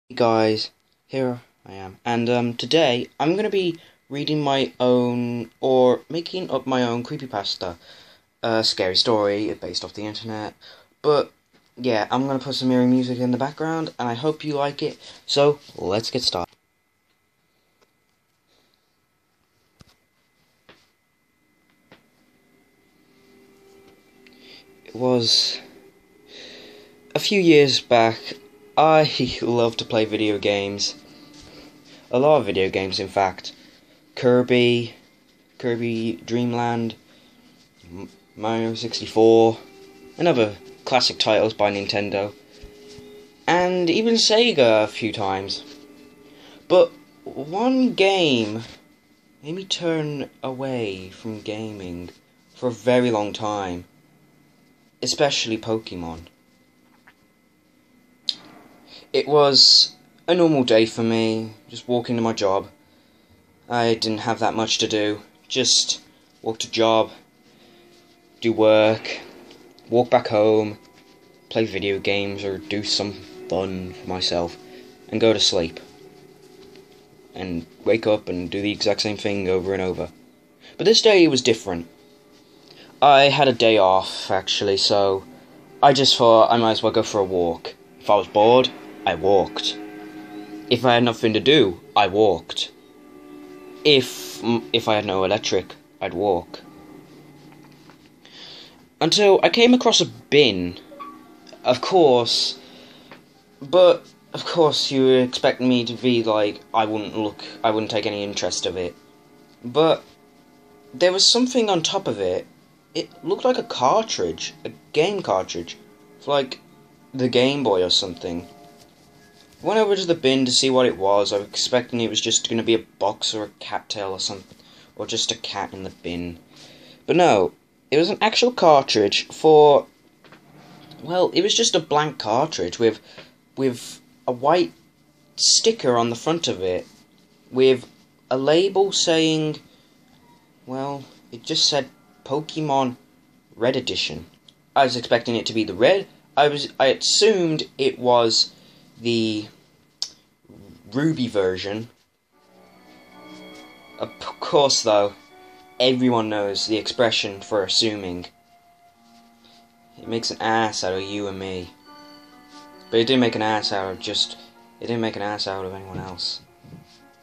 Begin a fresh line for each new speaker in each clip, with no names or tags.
Hey guys, here I am, and today I'm gonna be reading my own, or making up my own creepypasta, scary story based off the internet, but yeah, I'm gonna put some eerie music in the background, and I hope you like it, so let's get started. It was a few years back. I love to play video games. A lot of video games, in fact. Kirby Dreamland, Mario 64, and other classic titles by Nintendo, and even Sega a few times. But one game made me turn away from gaming for a very long time, especially Pokemon. It was a normal day for me, just walking to my job. I didn't have that much to do, just walk to job, do work, walk back home, play video games or do some fun for myself, and go to sleep. And wake up and do the exact same thing over and over. But this day was different. I had a day off, actually, so I just thought I might as well go for a walk. If I was bored, I walked. If I had nothing to do, I walked. If I had no electric, I'd walk. Until I came across a bin. Of course you would expect me to be like, I wouldn't take any interest of it. But there was something on top of it. It looked like a cartridge, a game cartridge, for like the Game Boy or something. Went over to the bin to see what it was. I was expecting it was just going to be a box or a cattail or something, or just a cat in the bin. But no, it was an actual cartridge for, well, it was just a blank cartridge with a white sticker on the front of it, with a label saying, well, it just said Pokemon Red Edition. I was expecting it to be the red. I assumed it was the Ruby version. Of course, though, everyone knows the expression for assuming. It makes an ass out of you and me. But it didn't make an ass out of it didn't make an ass out of anyone else.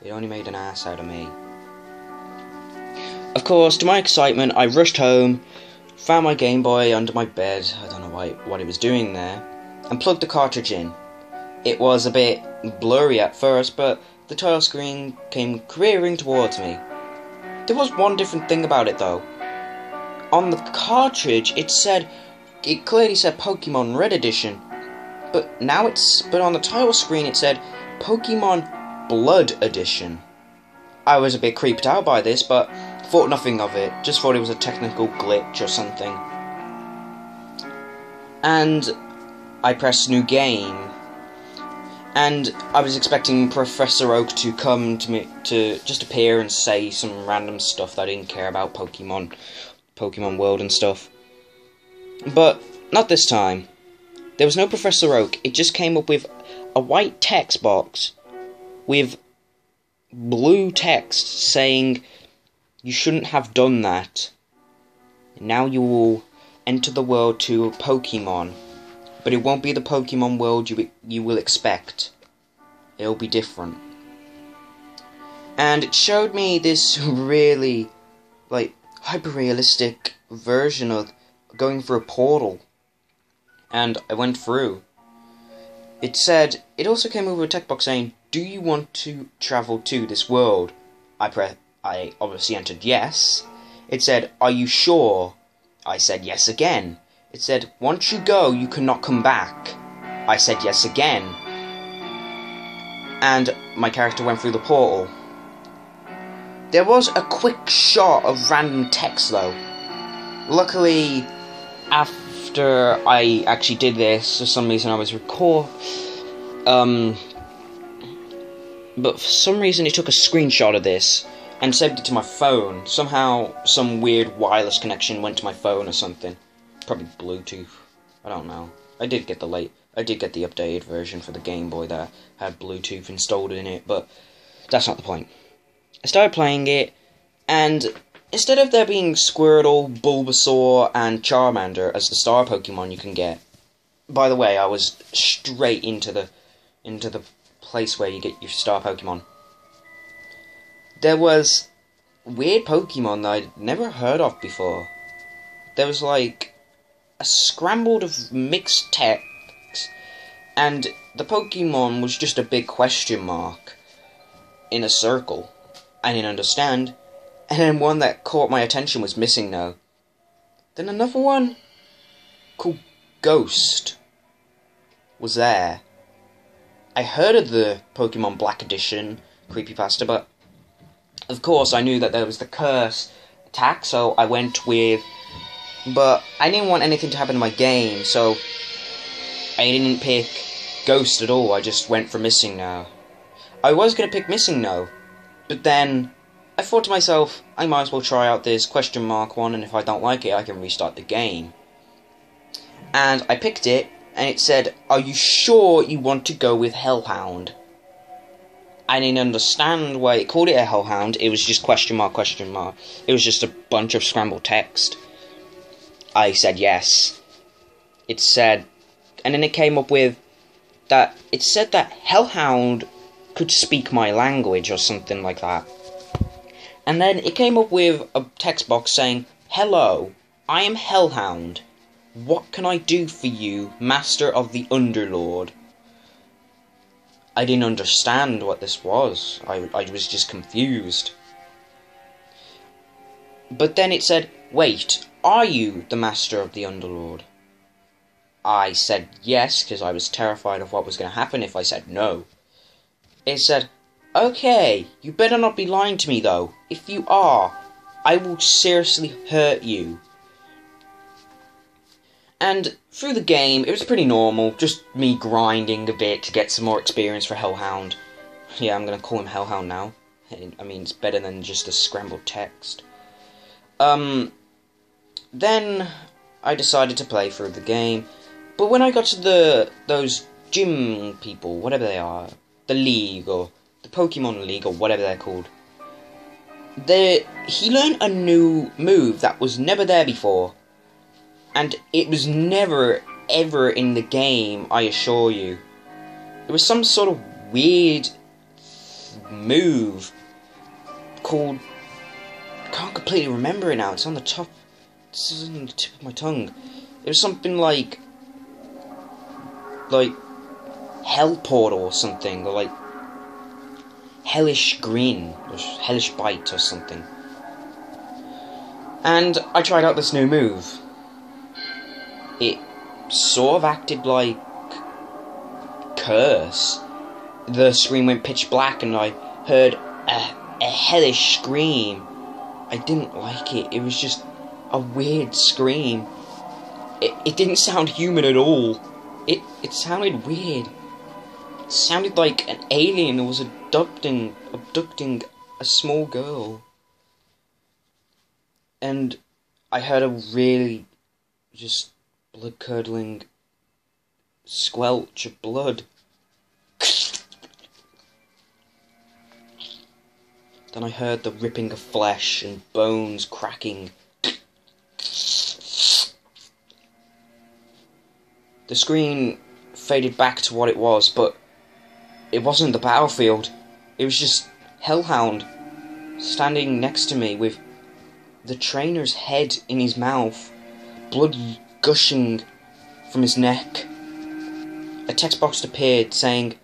It only made an ass out of me. Of course, to my excitement, I rushed home, found my Game Boy under my bed, I don't know what it was doing there, and plugged the cartridge in. It was a bit blurry at first, but the title screen came careering towards me. There was one different thing about it, though. On the cartridge, it clearly said Pokemon Red Edition, but on the title screen it said Pokemon Blood Edition. I was a bit creeped out by this, but thought nothing of it, just thought it was a technical glitch or something. And I pressed new game, and I was expecting Professor Oak to come to me, to just appear and say some random stuff that I didn't care about Pokemon World and stuff. But not this time. There was no Professor Oak. It just came up with a white text box with blue text saying, "You shouldn't have done that. Now you will enter the world to Pokemon. But it won't be the Pokemon world you will expect. It'll be different." And it showed me this really, like, hyper-realistic version of going through a portal. And I went through. It also came over a text box saying, "Do you want to travel to this world?" I obviously entered yes. It said, "Are you sure?" I said yes again. It said, "Once you go, you cannot come back." I said yes again. And my character went through the portal. There was a quick shot of random text, though. Luckily, after I actually did this, for some reason I was but for some reason it took a screenshot of this and saved it to my phone. Somehow, some weird wireless connection went to my phone or something. Probably Bluetooth. I don't know. I did get the I did get the updated version for the Game Boy that had Bluetooth installed in it, but that's not the point. I started playing it, and instead of there being Squirtle, Bulbasaur, and Charmander as the star Pokemon you can get, by the way, I was straight into the place where you get your star Pokemon. There was weird Pokemon that I'd never heard of before. There was like a scrambled of mixed text, and the Pokemon was just a big question mark in a circle. I didn't understand. And then one that caught my attention was Missing No. Then another one called Ghost was there. I heard of the Pokemon Black Edition creepypasta, but of course I knew that there was the curse attack, so I went with... But I didn't want anything to happen to my game, so I didn't pick Ghost at all. I just went for Missing No. I was going to pick Missing No, but then I thought to myself, I might as well try out this question mark one, and if I don't like it, I can restart the game. And I picked it, and it said, "Are you sure you want to go with Hellhound?" I didn't understand why it called it a Hellhound. It was just question mark, question mark. It was just a bunch of scrambled text. I said yes. It said, and then it came up with that, it said that Hellhound could speak my language or something like that. And then it came up with a text box saying, "Hello, I am Hellhound. What can I do for you, Master of the Underlord?" I didn't understand what this was. I was just confused. But then it said, "Wait, are you the Master of the Underlord?" I said yes, because I was terrified of what was going to happen if I said no. It said, "Okay, you better not be lying to me though. If you are, I will seriously hurt you." And through the game, it was pretty normal, just me grinding a bit to get some more experience for Hellhound. Yeah, I'm gonna call him Hellhound now. I mean, it's better than just a scrambled text. Then I decided to play through the game, but when I got to those gym people, whatever they are, the League, or the Pokemon League, or whatever they're called, he learned a new move that was never there before. And it was never, ever in the game, I assure you. It was some sort of weird move called... I can't completely remember it now. It's on the top... It's on the tip of my tongue. It was something like Hell Portal or something. Or like Hellish Grin. Or Hellish Bite or something. And I tried out this new move. It sort of acted like Curse. The screen went pitch black and I heard a hellish scream. I didn't like it. It was just a weird scream. It didn't sound human at all. It sounded weird. It sounded like an alien was abducting a small girl. And I heard a really just blood-curdling squelch of blood. Then I heard the ripping of flesh and bones cracking. The screen faded back to what it was, but it wasn't the battlefield. It was just Hellhound standing next to me with the trainer's head in his mouth, blood gushing from his neck. A text box appeared saying,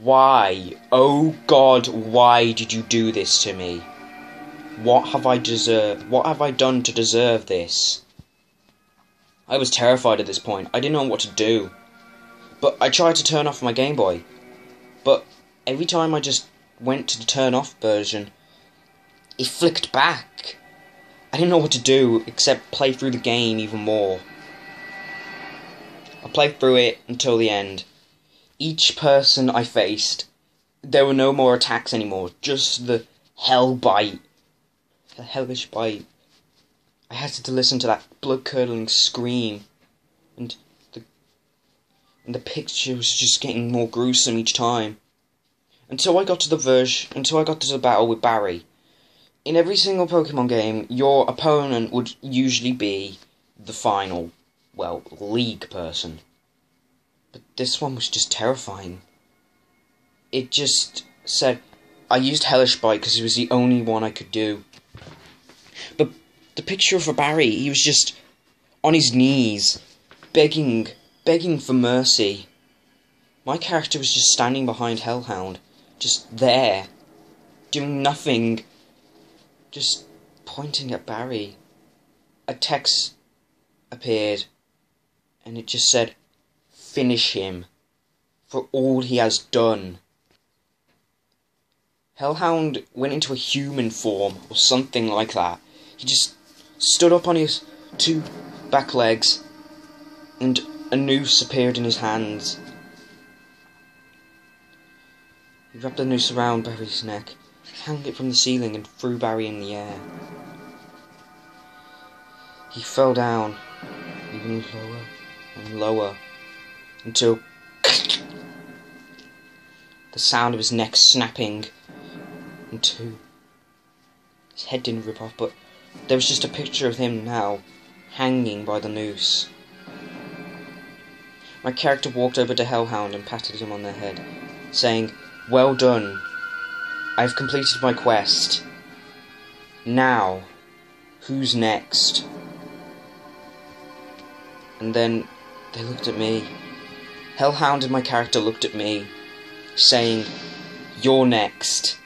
"Why? Oh God, why did you do this to me? What have I done to deserve this?" I was terrified at this point. I didn't know what to do. But I tried to turn off my Game Boy. But every time I just went to the turn off version, it flicked back. I didn't know what to do except play through the game even more. I played through it until the end. Each person I faced, there were no more attacks anymore, just the hell bite. The hellish bite. I had to listen to that blood-curdling scream, and and the picture was just getting more gruesome each time. Until I got to the battle with Barry. In every single Pokemon game, your opponent would usually be the final, well, league person. But this one was just terrifying. It just said, I used Hellish Bite because it was the only one I could do. But the picture of Barry, he was just on his knees, begging for mercy. My character was just standing behind Hellhound, just there, doing nothing, just pointing at Barry. A text appeared, and it just said, finish him, for all he has done. Hellhound went into a human form, or something like that. He just stood up on his two back legs, and a noose appeared in his hands. He wrapped the noose around Barry's neck, hung it from the ceiling, and threw Barry in the air. He fell down, even lower and lower, until the sound of his neck snapping in two. His head didn't rip off, but there was just a picture of him now, hanging by the noose. My character walked over to Hellhound and patted him on the head, saying, well done, I've completed my quest. Now, who's next? And then they looked at me. Hellhound and my character looked at me, saying, you're next.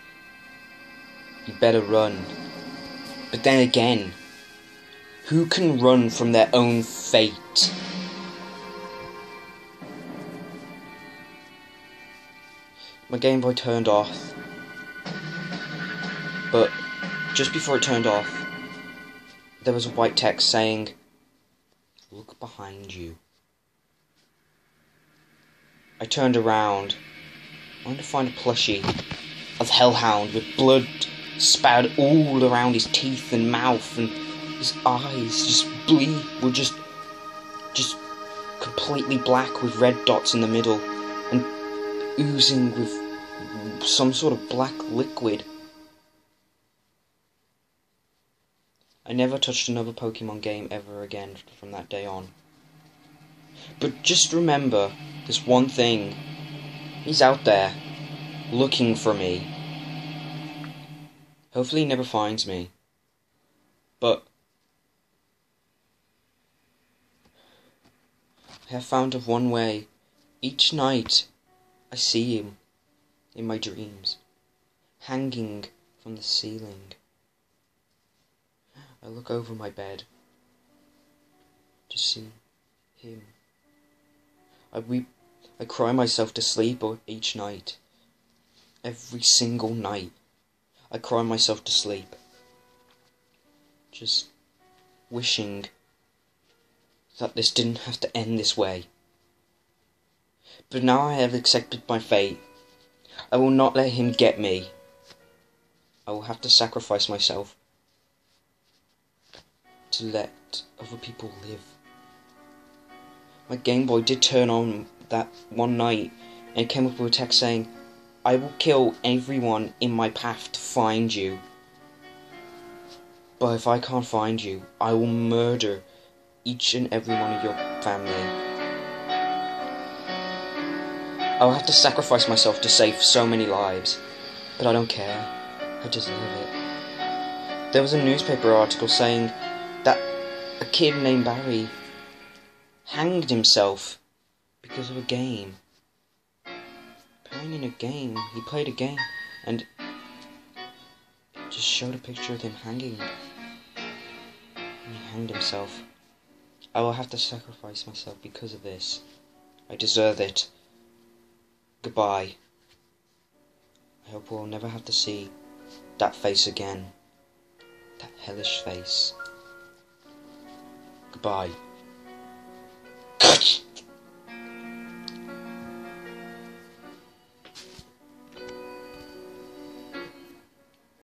You better run. But then again, who can run from their own fate? My Game Boy turned off, but just before it turned off, there was a white text saying, look behind you. I turned around, wanted to find a plushie of Hellhound with blood spouted all around his teeth and mouth, and his eyes were just completely black with red dots in the middle, and oozing with some sort of black liquid. I never touched another Pokemon game ever again from that day on. But just remember this one thing. He's out there, looking for me. Hopefully he never finds me. But I have found of one way. Each night I see him in my dreams, hanging from the ceiling. I look over my bed to see him. I weep, I cry myself to sleep each night. Every single night I cry myself to sleep, just wishing that this didn't have to end this way. But now I have accepted my fate. I will not let him get me. I will have to sacrifice myself to let other people live. My Game Boy did turn on that one night, and it came up with a text saying, I will kill everyone in my path to find you. But if I can't find you, I will murder each and every one of your family. I will have to sacrifice myself to save so many lives, but I don't care. I deserve it. There was a newspaper article saying that a kid named Barry hanged himself because of a game. Apparently in a game, he played a game, and it just showed a picture of him hanging. And he hanged himself. I will have to sacrifice myself because of this. I deserve it. Goodbye. I hope we'll never have to see that face again. That hellish face. Goodbye.